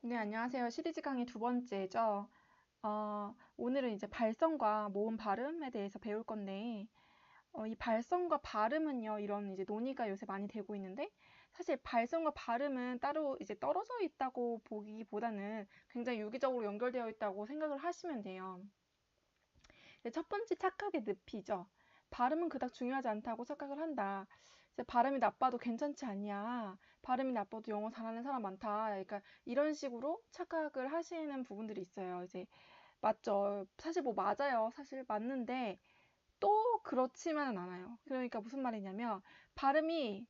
네, 안녕하세요. 시리즈 강의 두 번째죠. 오늘은 이제 발성과 모음 발음에 대해서 배울 건데, 이 발성과 발음은요, 이런 이제 논의가 요새 많이 되고 있는데, 사실 발성과 발음은 따로 이제 떨어져 있다고 보기보다는 굉장히 유기적으로 연결되어 있다고 생각을 하시면 돼요. 첫 번째 착각의 늪이죠. 발음은 그닥 중요하지 않다고 착각을 한다. 이제 발음이 나빠도 괜찮지 않냐. 발음이 나빠도 영어 잘하는 사람 많다. 그러니까 이런 식으로 착각을 하시는 부분들이 있어요. 이제 맞죠. 사실 뭐 맞아요. 사실 맞는데 또 그렇지만은 않아요. 그러니까 무슨 말이냐면 발음이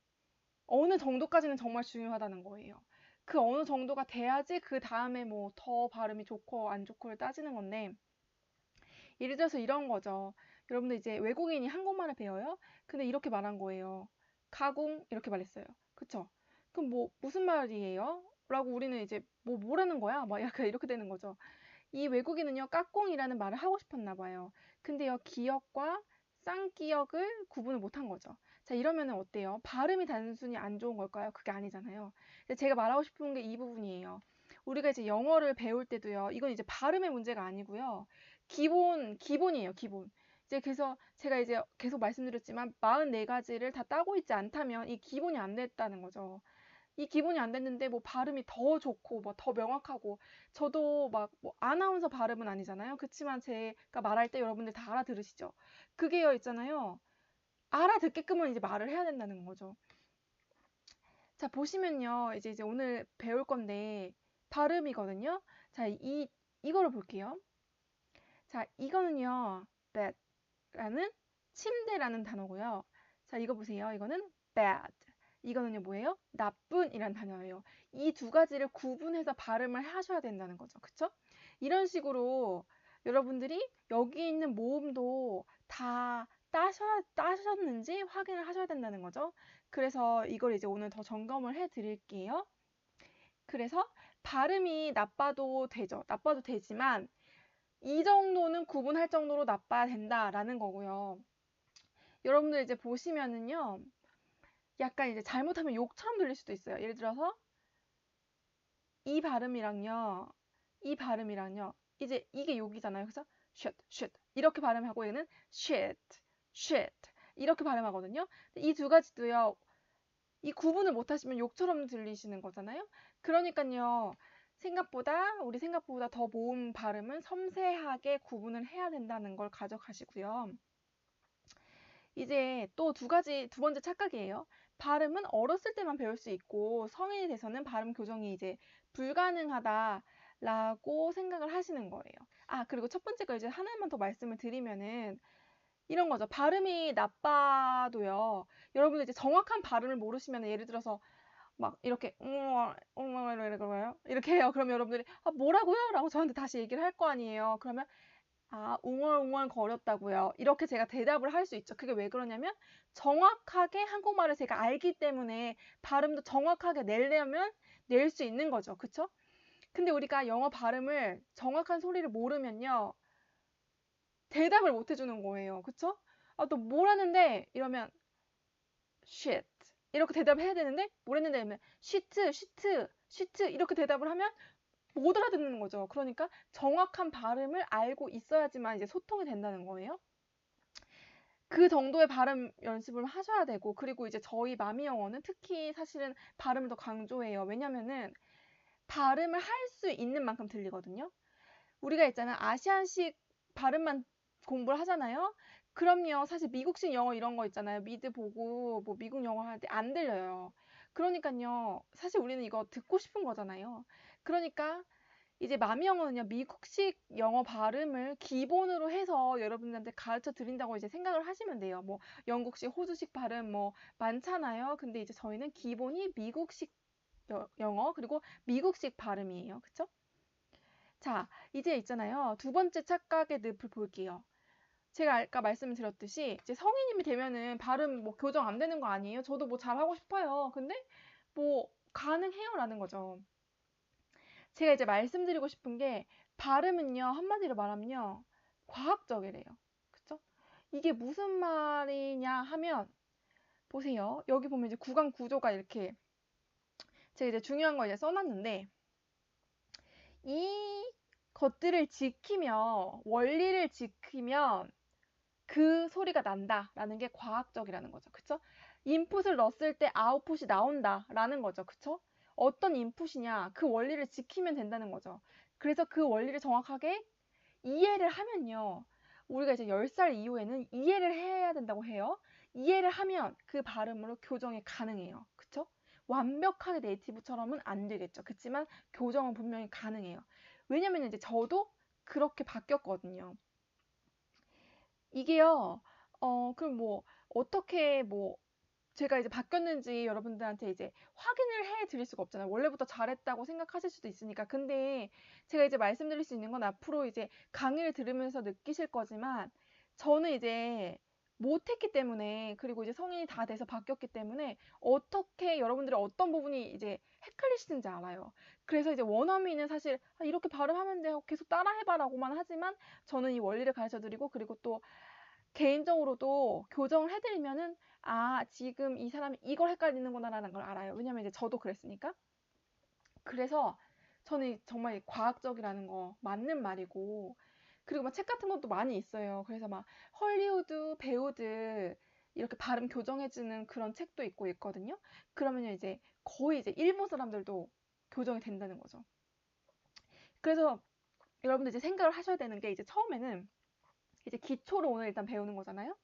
어느 정도까지는 정말 중요하다는 거예요. 그 어느 정도가 돼야지 그 다음에 뭐 더 발음이 좋고 안 좋고를 따지는 건데 예를 들어서 이런 거죠. 여러분들 이제 외국인이 한국말을 배워요? 근데 이렇게 말한 거예요. 가공 이렇게 말했어요. 그쵸? 그럼 뭐 무슨 말이에요? 라고 우리는 이제 뭐 뭐라는 거야? 막 약간 이렇게 되는 거죠. 이 외국인은요, 까꿍이라는 말을 하고 싶었나 봐요. 근데요, 기역과 쌍기역을 구분을 못한 거죠. 자, 이러면은 어때요? 발음이 단순히 안 좋은 걸까요? 그게 아니잖아요. 제가 말하고 싶은 게 이 부분이에요. 우리가 이제 영어를 배울 때도요, 이건 이제 발음의 문제가 아니고요. 기본이에요, 기본. 이제 그래서 제가 이제 계속 말씀드렸지만 44가지를 다 따고 있지 않다면 이 기본이 안 됐다는 거죠. 이 기본이 안 됐는데 뭐 발음이 더 좋고 뭐 더 명확하고 저도 막 뭐 아나운서 발음은 아니잖아요. 그치만 제가 말할 때 여러분들 다 알아들으시죠? 그게요 있잖아요. 알아듣게끔은 이제 말을 해야 된다는 거죠. 자, 보시면요. 이제 오늘 배울 건데 발음이거든요. 자, 이거를 볼게요. 자, 이거는요. bed라는 침대라는 단어고요. 자, 이거 보세요. 이거는 bad. 이거는요, 뭐예요? 나쁜이란 단어예요. 이 두 가지를 구분해서 발음을 하셔야 된다는 거죠. 그쵸? 이런 식으로 여러분들이 여기 있는 모음도 다 따셨는지 확인을 하셔야 된다는 거죠. 그래서 이걸 이제 오늘 더 점검을 해 드릴게요. 그래서 발음이 나빠도 되죠. 나빠도 되지만 이 정도는 구분할 정도로 나빠야 된다라는 거고요. 여러분들 이제 보시면은요. 약간 이제 잘못하면 욕처럼 들릴 수도 있어요. 예를 들어서 이 발음이랑요. 이 발음이랑요. 이제 이게 욕이잖아요. 그래서 shit, shit 이렇게 발음하고 얘는 shit, shit 이렇게 발음하거든요. 이 두 가지도요. 이 구분을 못 하시면 욕처럼 들리시는 거잖아요. 그러니까요. 우리 생각보다 더 모음 발음은 섬세하게 구분을 해야 된다는 걸 가져가시고요. 이제 또 두 번째 착각이에요. 발음은 어렸을 때만 배울 수 있고 성인이 돼서는 발음 교정이 이제 불가능하다라고 생각을 하시는 거예요. 아, 그리고 첫 번째 거 이제 하나만 더 말씀을 드리면은 이런 거죠. 발음이 나빠도요. 여러분들 이제 정확한 발음을 모르시면 예를 들어서 막 이렇게 이렇게 해요. 그럼 여러분들이 아, 뭐라고요? 라고 저한테 다시 얘기를 할 거 아니에요. 그러면 아, 웅얼웅얼 거렸다고요. 이렇게 제가 대답을 할 수 있죠. 그게 왜 그러냐면 정확하게 한국말을 제가 알기 때문에 발음도 정확하게 내려면 낼 수 있는 거죠. 그쵸? 근데 우리가 영어 발음을 정확한 소리를 모르면요. 대답을 못 해주는 거예요. 그쵸? 아, 또 뭘 하는데? 이러면 shit. 이렇게 대답을 해야 되는데 뭘 했는데? 이러면 shit, shit, shit 이렇게 대답을 하면 못 알아듣는 거죠. 그러니까 정확한 발음을 알고 있어야지만 이제 소통이 된다는 거예요. 그 정도의 발음 연습을 하셔야 되고, 그리고 이제 저희 마미 영어는 특히 사실은 발음을 더 강조해요. 왜냐면은 발음을 할 수 있는 만큼 들리거든요. 우리가 있잖아, 아시안식 발음만 공부를 하잖아요. 그럼요, 사실 미국식 영어 이런 거 있잖아요. 미드 보고 뭐 미국 영어 할 때 안 들려요. 그러니까요, 사실 우리는 이거 듣고 싶은 거잖아요. 그러니까 이제 마미 영어는요, 미국식 영어 발음을 기본으로 해서 여러분들한테 가르쳐 드린다고 이제 생각을 하시면 돼요. 뭐, 영국식, 호주식 발음 뭐, 많잖아요. 근데 이제 저희는 기본이 미국식 영어, 그리고 미국식 발음이에요. 그쵸? 자, 이제 있잖아요. 두 번째 착각의 늪을 볼게요. 제가 아까 말씀드렸듯이, 이제 성인님이 되면은 발음 뭐 교정 안 되는 거 아니에요? 저도 뭐 잘하고 싶어요. 근데 뭐, 가능해요라는 거죠. 제가 이제 말씀드리고 싶은 게 발음은요, 한마디로 말하면요, 과학적이래요. 그쵸? 이게 무슨 말이냐 하면, 보세요. 여기 보면 이제 구강 구조가 이렇게, 제가 이제 중요한 거 이제 써놨는데, 것들을 지키며 원리를 지키면 그 소리가 난다라는 게 과학적이라는 거죠. 그쵸? 인풋을 넣었을 때 아웃풋이 나온다라는 거죠. 그쵸? 어떤 인풋이냐 그 원리를 지키면 된다는 거죠. 그래서 그 원리를 정확하게 이해를 하면요. 우리가 이제 10살 이후에는 이해를 해야 된다고 해요. 이해를 하면 그 발음으로 교정이 가능해요. 그쵸? 완벽하게 네이티브처럼은 안 되겠죠. 그치만 교정은 분명히 가능해요. 왜냐면 이제 저도 그렇게 바뀌었거든요. 이게요, 그럼 뭐, 어떻게 뭐, 제가 이제 바뀌었는지 여러분들한테 이제 확인을 해 드릴 수가 없잖아요. 원래부터 잘했다고 생각하실 수도 있으니까. 근데 제가 이제 말씀드릴 수 있는 건 앞으로 이제 강의를 들으면서 느끼실 거지만, 저는 이제 못했기 때문에, 그리고 이제 성인이 다 돼서 바뀌었기 때문에, 어떻게 여러분들이 어떤 부분이 이제 헷갈리시는지 알아요. 그래서 이제 원어민은 사실, 아, 이렇게 발음하면 돼요. 계속 따라해봐라고만 하지만, 저는 이 원리를 가르쳐 드리고, 그리고 또 개인적으로도 교정을 해드리면은 아 지금 이 사람이 이걸 헷갈리는구나라는 걸 알아요. 왜냐면 이제 저도 그랬으니까. 그래서 저는 정말 과학적이라는 거 맞는 말이고 그리고 막 책 같은 것도 많이 있어요. 그래서 막 헐리우드 배우들 이렇게 발음 교정해주는 그런 책도 있고 있거든요. 그러면 이제 거의 이제 일본 사람들도 교정이 된다는 거죠. 그래서 여러분들 이제 생각을 하셔야 되는 게 이제 처음에는 이제 기초를 오늘 일단 배우는 거잖아요.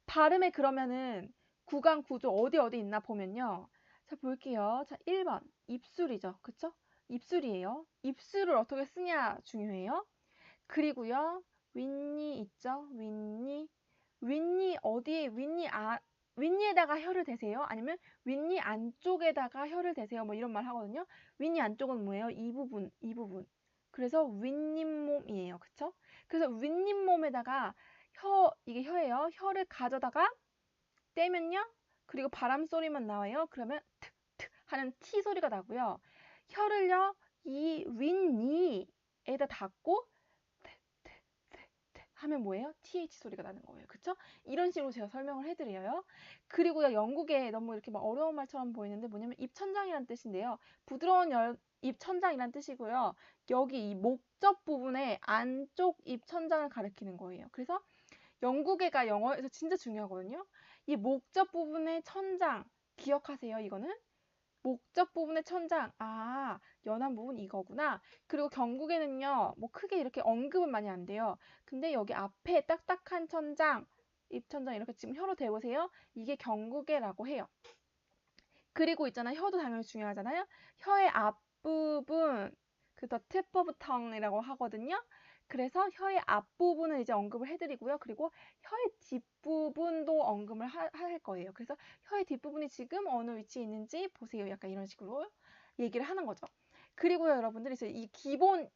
발음에 그러면은 구강 구조 어디 있나 보면요. 자, 볼게요. 자, 1번. 입술이죠. 그쵸? 입술이에요. 입술을 어떻게 쓰냐 중요해요. 그리고요. 윗니 있죠? 윗니. 윗니 어디에 윗니에다가 혀를 대세요? 아니면 윗니 안쪽에다가 혀를 대세요? 뭐 이런 말 하거든요. 윗니 안쪽은 뭐예요? 이 부분. 그래서 윗니몸이에요. 그쵸? 그래서 윗니몸에다가 이게 혀예요. 혀를 가져다가 떼면요. 그리고 바람 소리만 나와요. 그러면 툭, 툭 하는 T 소리가 나고요. 혀를요. 이 윗니에다 닿고 하면 뭐예요? TH 소리가 나는 거예요. 그쵸? 이런 식으로 제가 설명을 해드려요. 그리고요, 영국에 너무 이렇게 막 어려운 말처럼 보이는데 뭐냐면 입천장이란 뜻인데요. 부드러운 입천장이란 뜻이고요. 여기 이 목적 부분에 안쪽 입천장을 가리키는 거예요. 그래서 영국애가 영어에서 진짜 중요하거든요. 이 목적 부분의 천장 기억하세요. 이거는 목적 부분의 천장. 아, 연한 부분 이거구나. 그리고 경국에는요. 뭐 크게 이렇게 언급은 많이 안 돼요. 근데 여기 앞에 딱딱한 천장, 입천장 이렇게 지금 혀로 대보세요. 이게 경국애라고 해요. 그리고 있잖아. 혀도 당연히 중요하잖아요. 혀의 앞부분, 그 the tip of tongue이라고 하거든요. 그래서 혀의 앞부분을 이제 언급을 해드리고요. 그리고 혀의 뒷부분도 언급을 할 거예요. 그래서 혀의 뒷부분이 지금 어느 위치에 있는지 보세요. 약간 이런 식으로 얘기를 하는 거죠. 그리고요, 여러분들이 이제 이 기본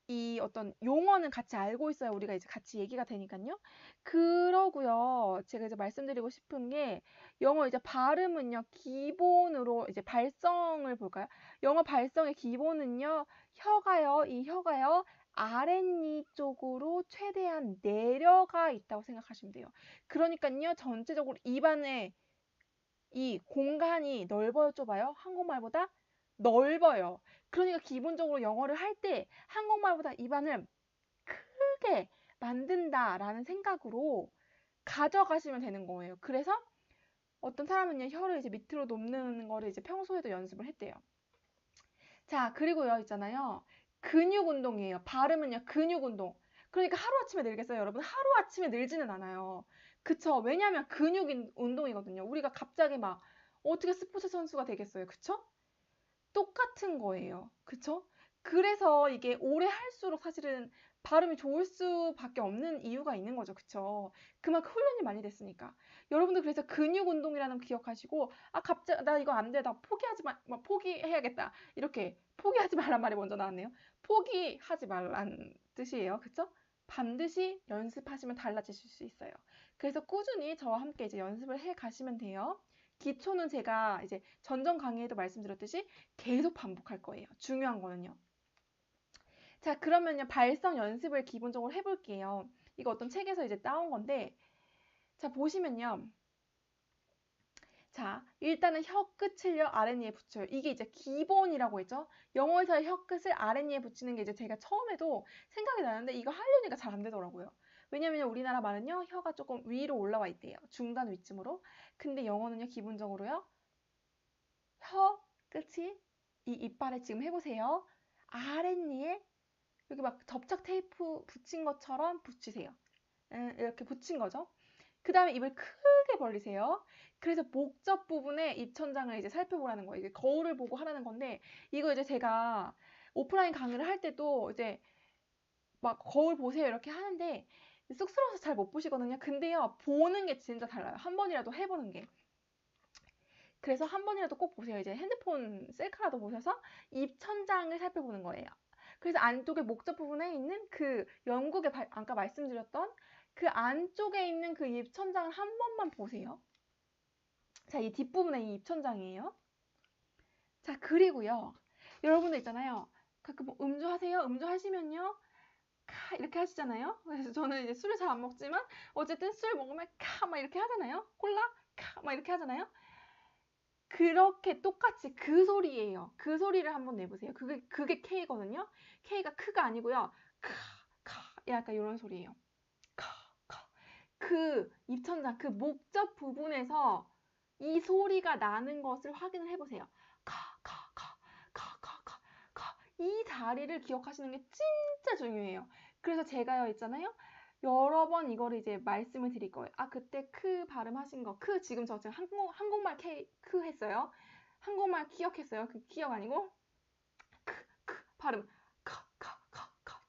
이 어떤 용어는 같이 알고 있어야 우리가 이제 같이 얘기가 되니까요. 그러고요. 제가 이제 말씀드리고 싶은 게 영어 이제 발음은요. 기본으로 이제 발성을 볼까요? 영어 발성의 기본은요. 이 혀가요. 아랫니 쪽으로 최대한 내려가 있다고 생각하시면 돼요. 그러니까요. 전체적으로 입안에 이 공간이 넓어요, 좁아요? 한국말보다 넓어요. 그러니까 기본적으로 영어를 할 때 한국말보다 입안을 크게 만든다라는 생각으로 가져가시면 되는 거예요. 그래서 어떤 사람은요, 혀를 이제 밑으로 놓는 거를 이제 평소에도 연습을 했대요. 자, 그리고요, 있잖아요. 근육 운동이에요. 발음은요, 근육 운동. 그러니까 하루아침에 늘겠어요, 여러분? 하루아침에 늘지는 않아요. 그쵸? 왜냐면 근육 운동이거든요. 우리가 갑자기 막 어떻게 스포츠 선수가 되겠어요. 그쵸? 똑같은 거예요. 그쵸? 그래서 이게 오래 할수록 사실은 발음이 좋을 수밖에 없는 이유가 있는 거죠. 그쵸? 그만큼 훈련이 많이 됐으니까. 여러분들 그래서 근육 운동이라는 거 기억하시고, 아, 갑자기, 나 이거 안 돼. 나 포기해야겠다. 이렇게 포기하지 말란 말이 먼저 나왔네요. 포기하지 말란 뜻이에요. 그쵸? 반드시 연습하시면 달라지실 수 있어요. 그래서 꾸준히 저와 함께 이제 연습을 해 가시면 돼요. 기초는 제가 이제 전전 강의에도 말씀드렸듯이 계속 반복할 거예요. 중요한 거는요. 자, 그러면요. 발성 연습을 기본적으로 해볼게요. 이거 어떤 책에서 이제 따온 건데, 자, 보시면요. 자, 일단은 혀 끝을요, 아랫니에 붙여요. 이게 이제 기본이라고 했죠? 영어에서의 혀 끝을 아랫니에 붙이는 게 이제 제가 처음에도 생각이 나는데 이거 하려니까 잘 안 되더라고요. 왜냐면 우리나라 말은요, 혀가 조금 위로 올라와 있대요. 중간 위쯤으로. 근데 영어는요, 기본적으로요, 혀 끝이 이 이빨에 지금 해보세요. 아랫니에 여기 막 접착 테이프 붙인 것처럼 붙이세요. 이렇게 붙인 거죠. 그 다음에 입을 크게 벌리세요. 그래서 목젖 부분에 입천장을 이제 살펴보라는 거예요. 이게 거울을 보고 하라는 건데, 이거 이제 제가 오프라인 강의를 할 때도 이제 막 거울 보세요 이렇게 하는데, 쑥스러워서 잘 못 보시거든요. 근데요, 보는 게 진짜 달라요. 한 번이라도 해보는 게. 그래서 한 번이라도 꼭 보세요. 이제 핸드폰 셀카라도 보셔서 입천장을 살펴보는 거예요. 그래서 안쪽에 목젖 부분에 있는 그 영국의 아까 말씀드렸던 그 안쪽에 있는 그 입천장을 한 번만 보세요. 자, 이 뒷부분에 이 입천장이에요. 자, 그리고요. 여러분들 있잖아요. 가끔 뭐 음주하세요? 음주하시면요. 이렇게 하시잖아요. 그래서 저는 이제 술을 잘 안 먹지만 어쨌든 술 먹으면 막 이렇게 하잖아요. 콜라 막 이렇게 하잖아요. 그렇게 똑같이 그 소리예요. 그 소리를 한번 내보세요. 그게 K거든요. K가 크가 아니고요. 약간 이런 소리예요. 그 입천장, 그 목젖 부분에서 이 소리가 나는 것을 확인을 해보세요. 이 자리를 기억하시는 게 진짜 중요해요. 그래서 제가요, 있잖아요. 여러 번 이거를 이제 말씀을 드릴 거예요. 아, 그때 크 발음하신 거. 지금 저 지금 한국말 크 했어요. 한국말 기억했어요. 그 기억 아니고 발음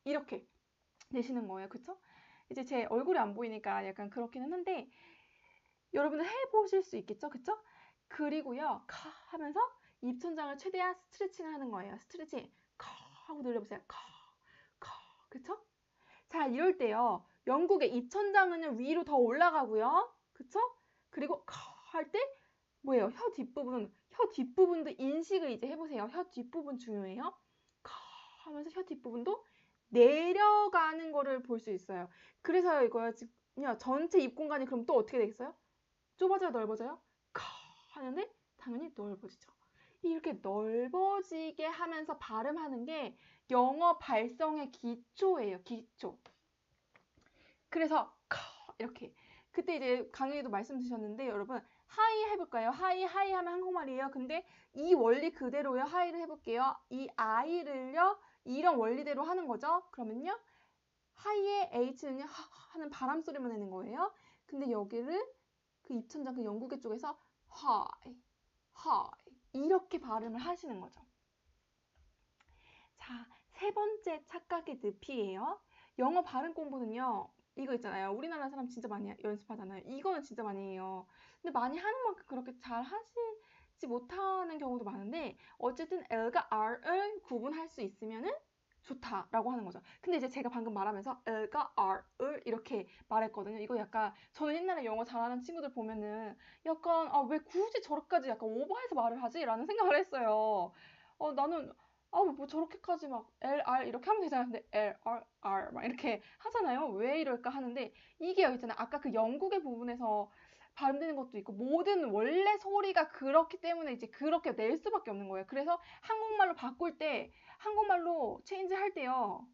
이렇게 내시는 거예요. 그쵸? 이제 제 얼굴이 안 보이니까 약간 그렇기는 한데 여러분들 해보실 수 있겠죠? 그쵸? 그리고요, 하면서 입천장을 최대한 스트레칭을 하는 거예요. 스트레칭 하고 늘려보세요. 그쵸? 자, 이럴 때요, 영국의 입천장은 위로 더 올라가고요. 그쵸? 그리고 할 때 뭐예요? 혀 뒷부분도 인식을 이제 해보세요. 혀 뒷부분 중요해요. 하면서 혀 뒷부분도 내려가는 거를 볼 수 있어요. 그래서 이거요, 지금요, 전체 입 공간이 그럼 또 어떻게 되겠어요? 좁아져요, 넓어져요? 하는데 당연히 넓어지죠. 이렇게 넓어지게 하면서 발음하는 게 영어 발성의 기초예요, 기초. 그래서 이렇게 그때 이제 강의에도 말씀 주셨는데 여러분 하이 해볼까요? 하이 하면 한국말이에요. 근데 이 원리 그대로요. 하이를 해볼게요. 이 I를요 이런 원리대로 하는 거죠. 그러면요 하이의 H는요 하는 바람 소리만 내는 거예요. 근데 여기를 그 입천장 그 영국의 쪽에서 하이 이렇게 발음을 하시는 거죠. 자, 세 번째 착각의 늪이에요. 영어 발음 공부는요. 이거 있잖아요. 우리나라 사람 진짜 많이 연습하잖아요. 이거는 진짜 많이 해요. 근데 많이 하는 만큼 그렇게 잘 하시지 못하는 경우도 많은데 어쨌든 L과 R을 구분할 수 있으면은 좋다라고 하는 거죠. 근데 이제 제가 방금 말하면서 L과 R을 이렇게 말했거든요. 이거 약간 저는 옛날에 영어 잘하는 친구들 보면은 약간 왜 굳이 저렇게까지 약간 오버해서 말을 하지? 라는 생각을 했어요. 나는 뭐 저렇게까지 막 L, R 이렇게 하면 되잖아요. 근데 L, R 막 이렇게 하잖아요. 왜 이럴까 하는데 이게 여기 있잖아요. 아까 그 영국의 부분에서 발음되는 것도 있고 모든 원래 소리가 그렇기 때문에 이제 그렇게 낼 수밖에 없는 거예요. 그래서 한국말로 바꿀 때 한국말로 체인지 할 때요.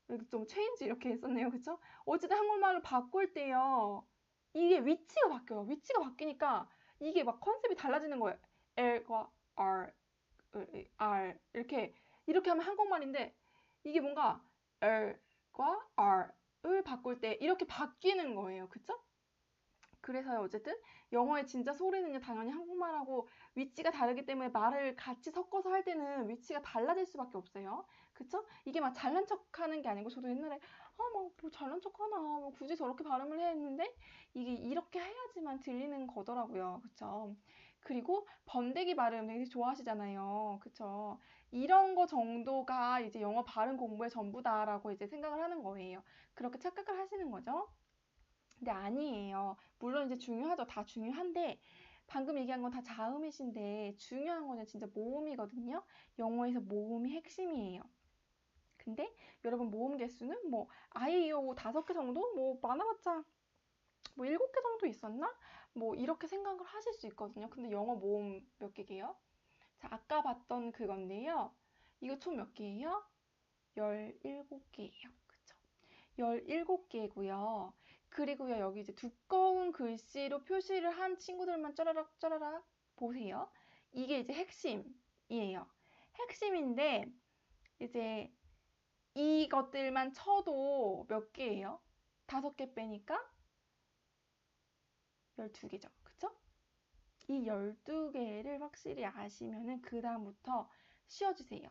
여기 좀 체인지 이렇게 했었네요. 그쵸? 어쨌든 한국말로 바꿀 때요. 이게 위치가 바뀌어요. 위치가 바뀌니까 이게 막 컨셉이 달라지는 거예요. L과 R 이렇게 하면 한국말인데 이게 뭔가 L과 R을 바꿀 때 이렇게 바뀌는 거예요. 그쵸? 그래서요, 어쨌든 영어의 진짜 소리는요, 당연히 한국말하고 위치가 다르기 때문에 말을 같이 섞어서 할 때는 위치가 달라질 수밖에 없어요. 그쵸? 이게 막 잘난 척 하는 게 아니고, 저도 옛날에, 뭐 잘난 척 하나, 뭐 굳이 저렇게 발음을 해 했는데, 이게 이렇게 해야지만 들리는 거더라고요. 그쵸? 그리고 번데기 발음 되게 좋아하시잖아요. 그쵸? 이런 거 정도가 이제 영어 발음 공부의 전부다라고 이제 생각을 하는 거예요. 그렇게 착각을 하시는 거죠. 근데 아니에요. 물론 이제 중요하죠. 다 중요한데 방금 얘기한 건 다 자음이신데 중요한 거는 진짜 모음이거든요. 영어에서 모음이 핵심이에요. 근데 여러분 모음 개수는 뭐 아이오 5개 정도? 뭐 많아봤자 뭐 7개 정도 있었나? 뭐 이렇게 생각을 하실 수 있거든요. 근데 영어 모음 몇 개게요? 자, 아까 봤던 그건데요. 이거 총 몇 개예요? 17개예요. 그쵸? 17개고요. 그리고요, 여기 이제 두꺼운 글씨로 표시를 한 친구들만 짜라락 짜라락 보세요. 이게 이제 핵심이에요. 핵심인데, 이제 이것들만 쳐도 몇 개예요? 5개 빼니까 12개죠. 그쵸? 이 12개를 확실히 아시면은 그 다음부터 쉬어주세요.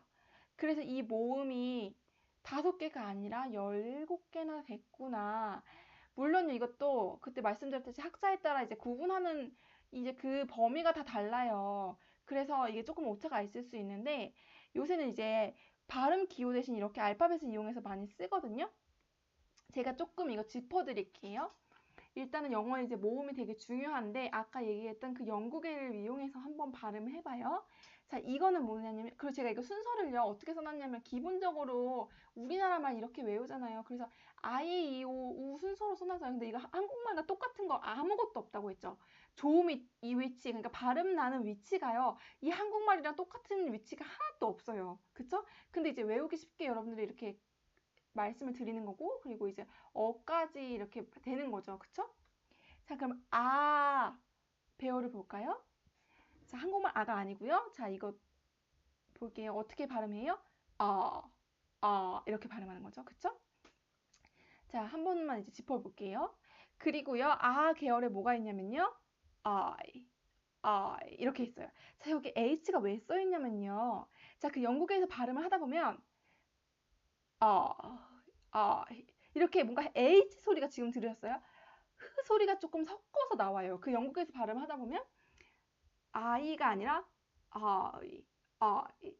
그래서 이 모음이 5개가 아니라 17개나 됐구나. 물론 이것도 그때 말씀드렸듯이 학자에 따라 이제 구분하는 이제 그 범위가 다 달라요. 그래서 이게 조금 오차가 있을 수 있는데 요새는 이제 발음 기호 대신 이렇게 알파벳을 이용해서 많이 쓰거든요. 제가 조금 이거 짚어드릴게요. 일단은 영어에 이제 모음이 되게 중요한데 아까 얘기했던 그 영국어를 이용해서 한번 발음을 해봐요. 자, 이거는 뭐냐면 그리고 제가 이거 순서를요 어떻게 써놨냐면 기본적으로 우리나라 말 이렇게 외우잖아요. 그래서 아이, 이, 오, 우 순서로 써놨어요. 근데 이거 한국말과 똑같은 거 아무것도 없다고 했죠. 조음이 이 위치, 그러니까 발음 나는 위치가요. 이 한국말이랑 똑같은 위치가 하나도 없어요. 그쵸? 근데 이제 외우기 쉽게 여러분들이 이렇게 말씀을 드리는 거고 그리고 이제 어까지 이렇게 되는 거죠. 그쵸? 자, 그럼 배어를 볼까요? 자, 한국말 아가 아니고요. 자, 이거 볼게요. 어떻게 발음해요? 이렇게 발음하는 거죠. 그쵸? 자, 한 번만 이제 짚어볼게요. 그리고요, 계열에 뭐가 있냐면요. I 이렇게 있어요. 자, 여기 H가 왜 써있냐면요. 자, 그 영국에서 발음을 하다 보면 이렇게 뭔가 H 소리가 지금 들으셨어요? 흐 소리가 조금 섞어서 나와요. 그 영국에서 발음하다 보면 아이가 아니라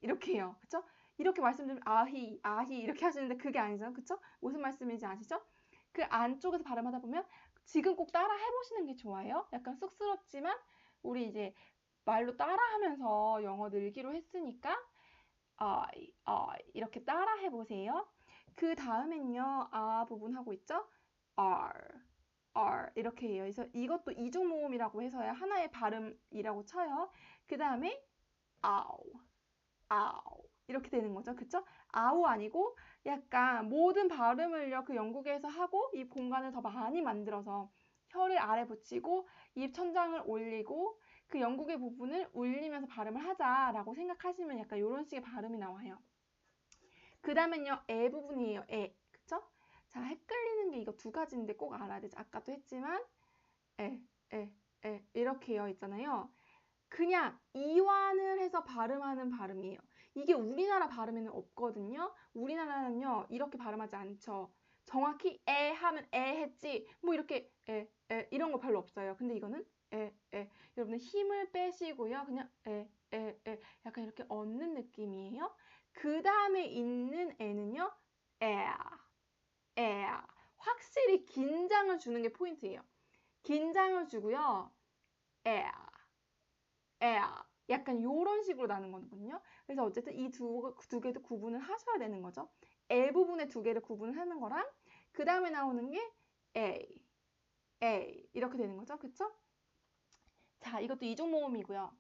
이렇게 해요. 그쵸? 이렇게 말씀드리면 아히 이렇게 하시는데 그게 아니죠. 그쵸? 무슨 말씀인지 아시죠? 그 안쪽에서 발음하다 보면 지금 꼭 따라 해보시는 게 좋아요. 약간 쑥스럽지만 우리 이제 말로 따라하면서 영어 늘기로 했으니까 이렇게 따라 해보세요. 그 다음엔요. 부분 하고 있죠? R 이렇게 해요. 그래서 이것도 이중 모음이라고 해서요. 하나의 발음이라고 쳐요. 그 다음에 아우 이렇게 되는 거죠. 그쵸? 아우 아니고 약간 모든 발음을요. 그 영국에서 하고 입 공간을 더 많이 만들어서 혀를 아래 붙이고 입 천장을 올리고 그 영국의 부분을 울리면서 발음을 하자라고 생각하시면 약간 이런 식의 발음이 나와요. 그 다음엔요. 에 부분이에요. 그쵸? 자, 헷갈리는 게 이거 두 가지인데 꼭 알아야 되죠. 아까도 했지만 에, 이렇게요 있잖아요. 그냥 이완을 해서 발음하는 발음이에요. 이게 우리나라 발음에는 없거든요. 우리나라는요 이렇게 발음하지 않죠. 정확히 에 하면 에 했지 뭐 이렇게 에 이런 거 별로 없어요. 근데 이거는 여러분들 힘을 빼시고요. 그냥 약간 이렇게 얻는 느낌이에요. 그 다음에 있는 에는요 에 확실히 긴장을 주는 게 포인트예요. 긴장을 주고요. 에 약간 요런 식으로 나는 거거든요. 그래서 어쨌든 이 두 개도 구분을 하셔야 되는 거죠. 에 부분의 두 개를 구분을 하는 거랑 그 다음에 나오는 게 A 이렇게 되는 거죠. 그쵸? 자, 이것도 이중 모음이고요.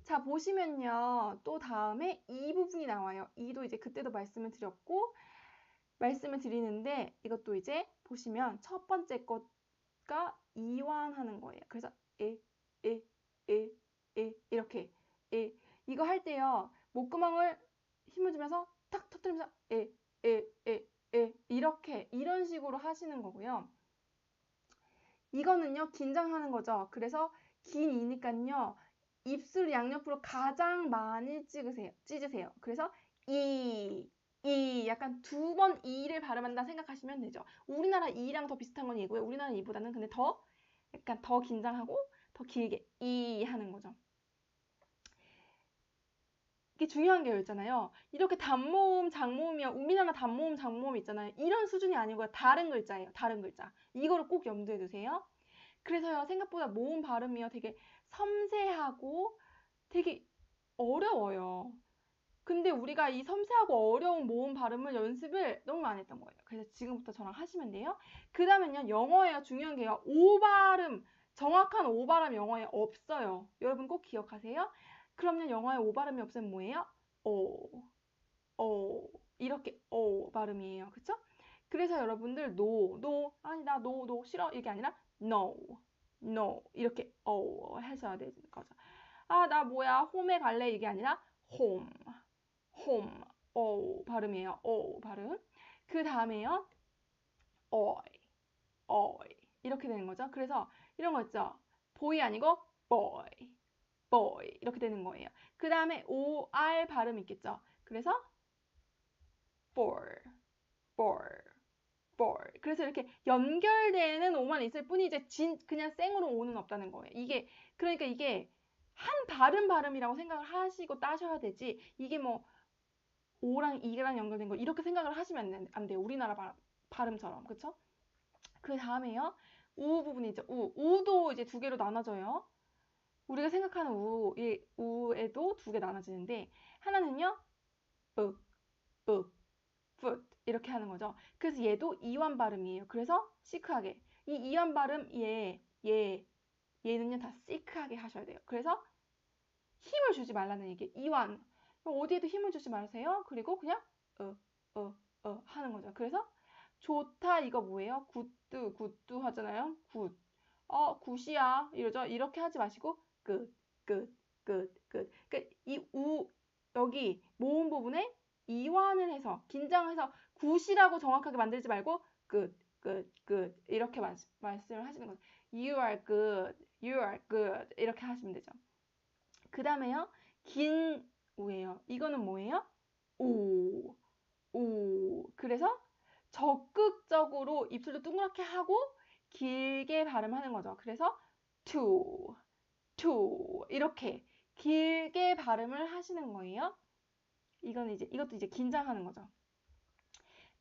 자, 보시면요. 또 다음에 이 부분이 나와요. 이도 이제 그때도 말씀을 드리는데 이것도 이제 보시면 첫 번째 것과 이완하는 거예요. 그래서 이렇게 이거 할 때요. 목구멍을 힘을 주면서 탁 터뜨리면서 이렇게 이런 식으로 하시는 거고요. 이거는요. 긴장하는 거죠. 그래서 긴 이니까요. 입술 양옆으로 가장 많이 찢으세요. 그래서 약간 두 번 이를 발음한다 생각하시면 되죠. 우리나라 이랑 더 비슷한 건 이고요. 우리나라 이보다는 근데 약간 더 긴장하고 더 길게 이 하는 거죠. 이게 중요한 게 있잖아요. 이렇게 단모음, 장모음이야. 우리나라 단모음, 장모음 있잖아요. 이런 수준이 아니고요. 다른 글자예요. 다른 글자. 이거를 꼭 염두에 두세요. 그래서요. 생각보다 모음 발음이요. 되게 섬세하고 되게 어려워요. 근데 우리가 이 섬세하고 어려운 모음 발음을 연습을 너무 안 했던 거예요. 그래서 지금부터 저랑 하시면 돼요. 그 다음엔요. 영어예요. 중요한 게요. 오 발음. 정확한 O 발음 영어에 없어요. 여러분 꼭 기억하세요. 그러면 영어에 O 발음이 없으면 뭐예요? O 이렇게 O 발음이에요. 그쵸? 그래서 여러분들 no 아니 나 no 싫어 이게 아니라 no 이렇게 O 하셔야 되는 거죠. 아 나 뭐야 홈에 갈래 이게 아니라 home O 발음이에요. O 발음. 그 다음에요 oi 이렇게 되는 거죠. 그래서 이런 거 있죠. boy 아니고 boy 이렇게 되는 거예요. 그 다음에 OR 발음 있겠죠. 그래서 ball 그래서 이렇게 연결되는 O만 있을 뿐이지 그냥 생으로 O는 없다는 거예요. 그러니까 이게 한 발음이라고 생각을 하시고 따셔야 되지 이게 뭐 O랑 E랑 연결된 거 이렇게 생각을 하시면 안 돼요. 우리나라 발음처럼. 그쵸? 그 다음에요. 우 부분이죠. 우도 이제 두 개로 나눠져요. 우리가 생각하는 이 우에도 두 개 나눠지는데 하나는요. 윽, foot 이렇게 하는 거죠. 그래서 얘도 이완 발음이에요. 그래서 시크하게 이 이완 발음 얘는요 다 시크하게 하셔야 돼요. 그래서 힘을 주지 말라는 얘기. 이완 어디에도 힘을 주지 마세요. 그리고 그냥 하는 거죠. 그래서 좋다 이거 뭐예요? 굿두 하잖아요. 굿이야 이러죠. 이렇게 하지 마시고 끝. 그러니까 여기 모음 부분에 이완을 해서 긴장해서 굿이라고 정확하게 만들지 말고 끝 이렇게 말씀을 하시는 거죠. You are good 이렇게 하시면 되죠. 그 다음에요. 긴 우예요. 이거는 뭐예요? 오. 그래서 적극적으로 입술도 동그랗게 하고 길게 발음하는 거죠. 그래서 to 이렇게 길게 발음을 하시는 거예요. 이것도 이제 긴장하는 거죠.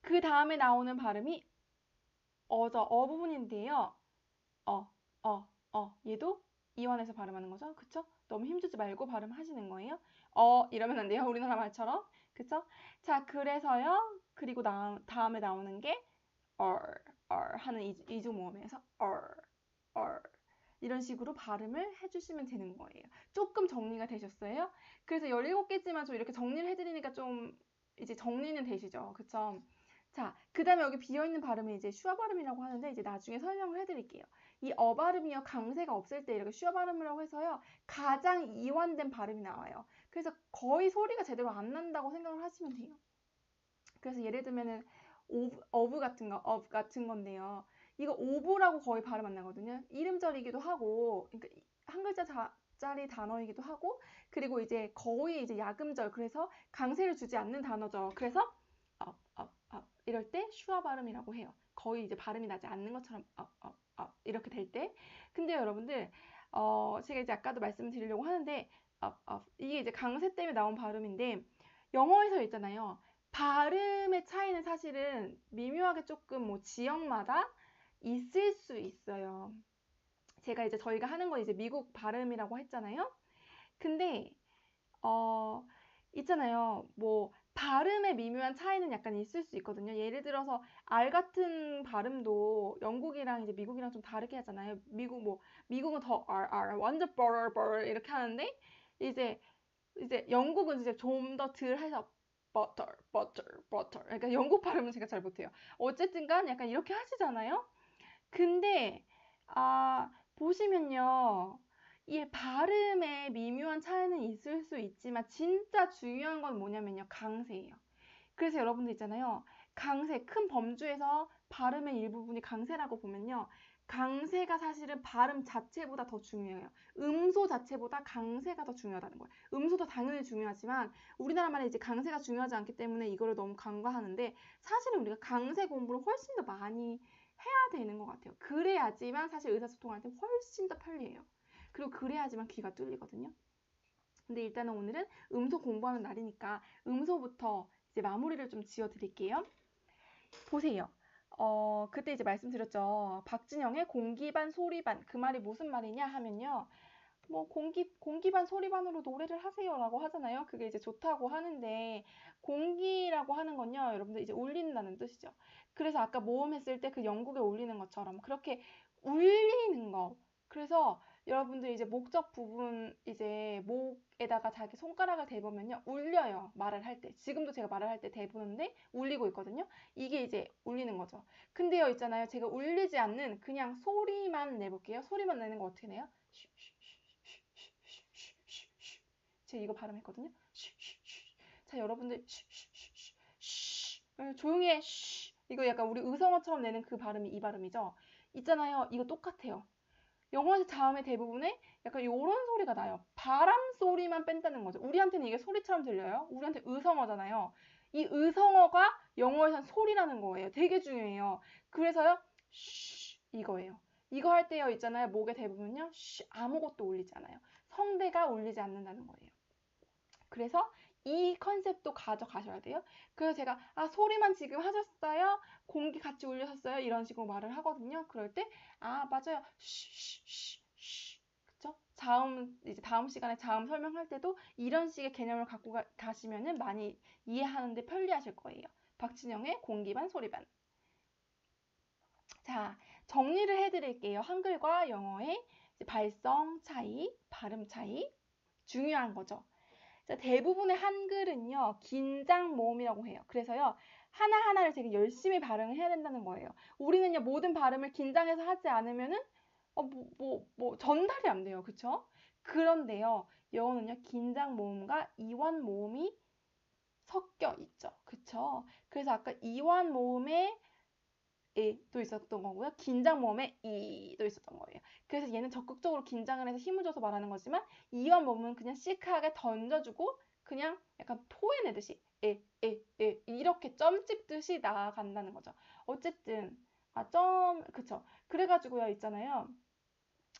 그 다음에 나오는 발음이 어 부분인데요. 얘도 이완해서 발음하는 거죠. 그쵸? 너무 힘주지 말고 발음하시는 거예요. 이러면 안 돼요. 우리나라 말처럼. 그쵸? 자, 그래서요. 그리고 다음에 나오는 게 하는 이주 모음에서 이런 식으로 발음을 해주시면 되는 거예요. 조금 정리가 되셨어요? 그래서 17개지만 좀 이렇게 정리를 해드리니까 좀 이제 정리는 되시죠? 그쵸? 자, 그 다음에 여기 비어있는 발음은 이제 슈아 발음이라고 하는데 이제 나중에 설명을 해드릴게요. 이 발음이요. 강세가 없을 때 이렇게 슈아 발음이라고 해서요. 가장 이완된 발음이 나와요. 그래서 거의 소리가 제대로 안 난다고 생각을 하시면 돼요. 그래서 예를 들면은 of 같은 건데요. 이거 오브라고 거의 발음 안 나거든요. 이름절이기도 하고, 그러니까 한 글자짜리 단어이기도 하고, 그리고 이제 거의 이제 야금절, 그래서 강세를 주지 않는 단어죠. 그래서 up 이럴 때 슈아 발음이라고 해요. 거의 이제 발음이 나지 않는 것처럼 up 이렇게 될 때. 근데 여러분들 제가 이제 아까도 말씀드리려고 하는데 up 이게 이제 강세 때문에 나온 발음인데 영어에서 있잖아요. 발음의 차이는 사실은 미묘하게 조금 뭐 지역마다 있을 수 있어요. 제가 이제 저희가 하는 건 이제 미국 발음이라고 했잖아요. 근데 있잖아요. 뭐 발음의 미묘한 차이는 약간 있을 수 있거든요. 예를 들어서 R 같은 발음도 영국이랑 이제 미국이랑 좀 다르게 하잖아요. 미국은 더 R 완전 버럴 이렇게 하는데 이제 영국은 이제 좀 더 덜 해서 butter. 그러니까 영국 발음은 제가 잘 못해요. 어쨌든간 약간 이렇게 하시잖아요. 근데 보시면요. 이 발음의 미묘한 차이는 있을 수 있지만 진짜 중요한 건 뭐냐면요. 강세예요. 그래서 여러분들 있잖아요. 강세, 큰 범주에서 발음의 일부분이 강세라고 보면요. 강세가 사실은 발음 자체보다 더 중요해요. 음소 자체보다 강세가 더 중요하다는 거예요. 음소도 당연히 중요하지만 우리나라 말에 이제 강세가 중요하지 않기 때문에 이거를 너무 간과하는데 사실은 우리가 강세 공부를 훨씬 더 많이 해야 되는 것 같아요. 그래야지만 사실 의사소통할 때 훨씬 더 편리해요. 그리고 그래야지만 귀가 뚫리거든요. 근데 일단은 오늘은 음소 공부하는 날이니까 음소부터 이제 마무리를 좀 지어 드릴게요. 보세요. 그때 이제 말씀드렸죠. 박진영의 공기반 소리반 그 말이 무슨 말이냐 하면요. 뭐 공기반 소리반으로 노래를 하세요라고 하잖아요. 그게 이제 좋다고 하는데 공기라고 하는 건요. 여러분들 이제 울린다는 뜻이죠. 그래서 아까 모음했을 때 그 영국에 울리는 것처럼 그렇게 울리는 거 그래서 여러분들 이제 목적 부분 이제 목에다가 자기 손가락을 대보면요. 울려요. 말을 할 때. 지금도 제가 말을 할 때 대보는데 울리고 있거든요. 이게 이제 울리는 거죠. 근데요, 있잖아요. 제가 울리지 않는 그냥 소리만 내볼게요. 소리만 내는 거 어떻게 내요? 제가 이거 발음했거든요. 자, 여러분들 조용히 해. 이거 약간 우리 의성어처럼 내는 그 발음이 이 발음이죠. 있잖아요. 이거 똑같아요. 영어에서 자음의 대부분에 약간 이런 소리가 나요. 바람 소리만 뺀다는 거죠. 우리한테는 이게 소리처럼 들려요. 우리한테 의성어잖아요. 이 의성어가 영어에선 소리라는 거예요. 되게 중요해요. 그래서요. 이거예요. 이거 할 때요 있잖아요. 목의 대부분요. 아무것도 울리지 않아요. 성대가 울리지 않는다는 거예요. 그래서 이 컨셉도 가져가셔야 돼요. 그래서 제가 소리만 지금 하셨어요? 공기 같이 울리셨어요? 이런 식으로 말을 하거든요. 그럴 때 맞아요. 그쵸? 이제 다음 시간에 자음 설명할 때도 이런 식의 개념을 갖고 가시면은 많이 이해하는데 편리하실 거예요. 박진영의 공기반 소리반. 자, 정리를 해드릴게요. 한글과 영어의 발성 차이, 발음 차이. 중요한 거죠. 자, 대부분의 한글은요, 긴장 모음이라고 해요. 그래서요, 하나하나를 되게 열심히 발음을 해야 된다는 거예요. 우리는요, 모든 발음을 긴장해서 하지 않으면은, 전달이 안 돼요. 그쵸? 그런데요, 영어는요, 긴장 모음과 이완 모음이 섞여 있죠. 그쵸? 그래서 아까 이완 모음에 또 있었던 거고요. 긴장 모음에 이도 있었던 거예요. 그래서 얘는 적극적으로 긴장을 해서 힘을 줘서 말하는 거지만 이완 모음은 그냥 시크하게 던져주고 그냥 약간 토해내듯이 이렇게 점 찍듯이 나아간다는 거죠. 어쨌든 그쵸. 그래가지고요 있잖아요.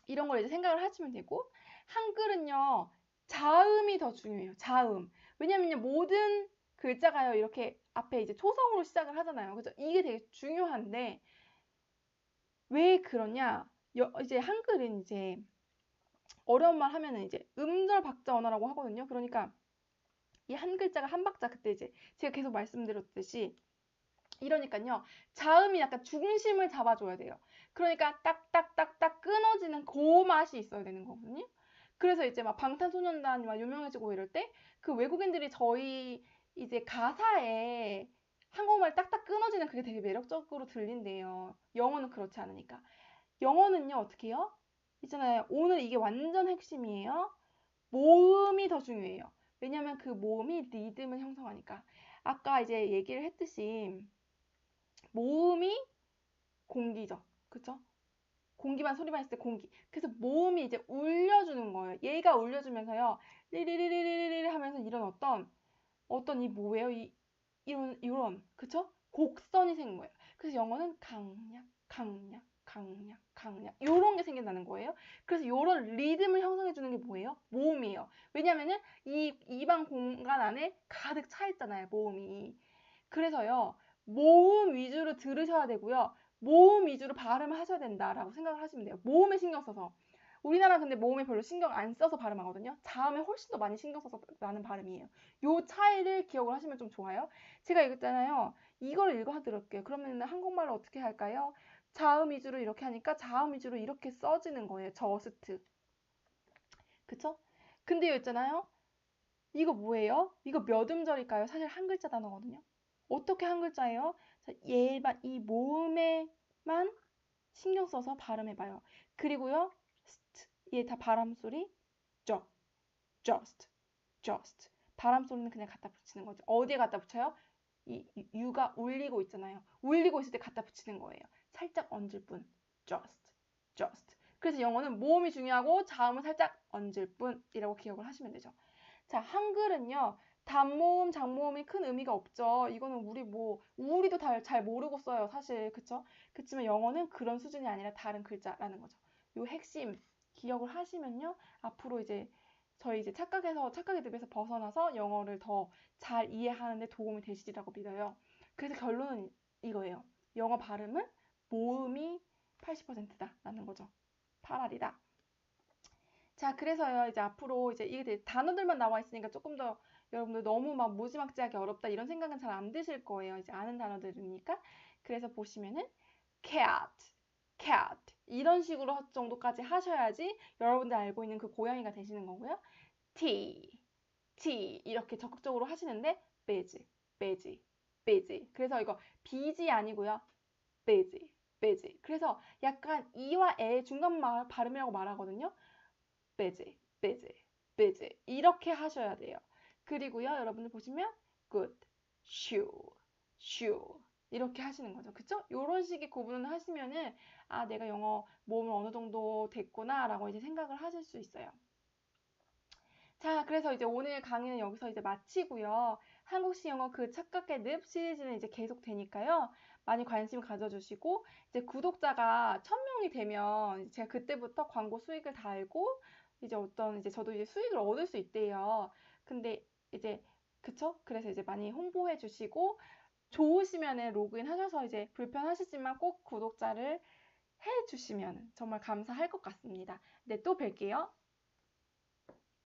이런 걸 이제 생각을 하시면 되고 한글은요 자음이 더 중요해요. 자음. 왜냐면요 모든 글자가요 이렇게 앞에 이제 초성으로 시작을 하잖아요. 그죠? 이게 되게 중요한데 왜 그러냐? 이제 한글은 이제 어려운 말 하면은 이제 음절 박자 언어라고 하거든요. 그러니까 이 한 글자가 한 박자 그때 이제 제가 계속 말씀드렸듯이 이러니까요. 자음이 약간 중심을 잡아줘야 돼요. 그러니까 딱딱딱딱 끊어지는 그 맛이 있어야 되는 거거든요. 그래서 이제 막 방탄소년단이 막 유명해지고 이럴 때 그 외국인들이 저희 이제 가사에 한국말 딱딱 끊어지는 그게 되게 매력적으로 들린대요. 영어는 그렇지 않으니까. 영어는요, 어떻게 해요? 있잖아요. 오늘 이게 완전 핵심이에요. 모음이 더 중요해요. 왜냐면 그 모음이 리듬을 형성하니까. 아까 이제 얘기를 했듯이 모음이 공기죠. 그쵸? 공기만 소리만 했을 때 공기. 그래서 모음이 이제 울려주는 거예요. 얘가 울려주면서요. 리리리리리리 하면서 이런 어떤 이 뭐예요? 이런 그쵸? 곡선이 생긴 거예요. 그래서 영어는 강약, 강약, 강약, 강약 요런 게 생긴다는 거예요. 그래서 요런 리듬을 형성해 주는 게 뭐예요? 모음이에요. 왜냐면은 이 입안 공간 안에 가득 차 있잖아요. 모음이. 그래서요. 모음 위주로 들으셔야 되고요. 모음 위주로 발음을 하셔야 된다라고 생각을 하시면 돼요. 모음에 신경 써서. 우리나라 근데 모음에 별로 신경 안 써서 발음하거든요. 자음에 훨씬 더 많이 신경 써서 나는 발음이에요. 요 차이를 기억을 하시면 좀 좋아요. 제가 읽었잖아요. 이걸 읽어드릴게요. 그러면 한국말로 어떻게 할까요? 자음 위주로 이렇게 하니까 자음 위주로 이렇게 써지는 거예요. 저스트. 그쵸? 근데요 있잖아요. 이거 뭐예요? 이거 몇 음절일까요? 사실 한 글자 단어거든요. 어떻게 한 글자예요? 자, 얘만 이 모음에만 신경 써서 발음해봐요. 그리고요, 얘 다 발음 소리, just, just. 발음 소리는 그냥 갖다 붙이는 거죠. 어디에 갖다 붙여요? 이 유가 울리고 있잖아요. 울리고 있을 때 갖다 붙이는 거예요. 살짝 얹을 뿐, just. 그래서 영어는 모음이 중요하고 자음은 살짝 얹을 뿐이라고 기억을 하시면 되죠. 자, 한글은요. 단모음, 장모음이 큰 의미가 없죠. 이거는 우리도 잘 모르고 써요. 사실. 그쵸? 그치만 영어는 그런 수준이 아니라 다른 글자라는 거죠. 요 핵심 기억을 하시면요. 앞으로 이제 저희 이제 착각의 늪에서 벗어나서 영어를 더 잘 이해하는 데 도움이 되시리라고 믿어요. 그래서 결론은 이거예요. 영어 발음은 모음이 80%다라는 거죠. 8알이다. 자, 그래서요, 이제 앞으로 이제 이게 단어들만 나와 있으니까 조금 더 여러분들 너무 막 무지막지하게 어렵다 이런 생각은 잘 안 드실 거예요. 이제 아는 단어들이니까. 그래서 보시면은 cat, cat 이런 식으로 정도까지 하셔야지 여러분들 알고 있는 그 고양이가 되시는 거고요. t 이렇게 적극적으로 하시는데 busy, busy, busy. 그래서 이거 busy 아니고요. busy, busy. 그래서 약간 이와 에 중간 발음이라고 말하거든요. busy, busy, busy. 이렇게 하셔야 돼요. 그리고요, 여러분들 보시면 good, shoe, shoe. 이렇게 하시는 거죠. 그쵸? 이런 식의 구분을 하시면은, 아, 내가 영어 모음을 어느 정도 됐구나, 라고 이제 생각을 하실 수 있어요. 자, 그래서 이제 오늘 강의는 여기서 이제 마치고요. 한국식 영어 그 착각의 늪 시리즈는 이제 계속 되니까요. 많이 관심 가져주시고, 이제 구독자가 1000명이 되면 제가 그때부터 광고 수익을 달고, 이제 어떤, 이제 저도 이제 수익을 얻을 수 있대요. 근데 이제, 그쵸? 그래서 이제 많이 홍보해 주시고, 좋으시면은 로그인 하셔서 이제 불편하시지만 꼭 구독자를 해 주시면 정말 감사할 것 같습니다. 네, 또 뵐게요.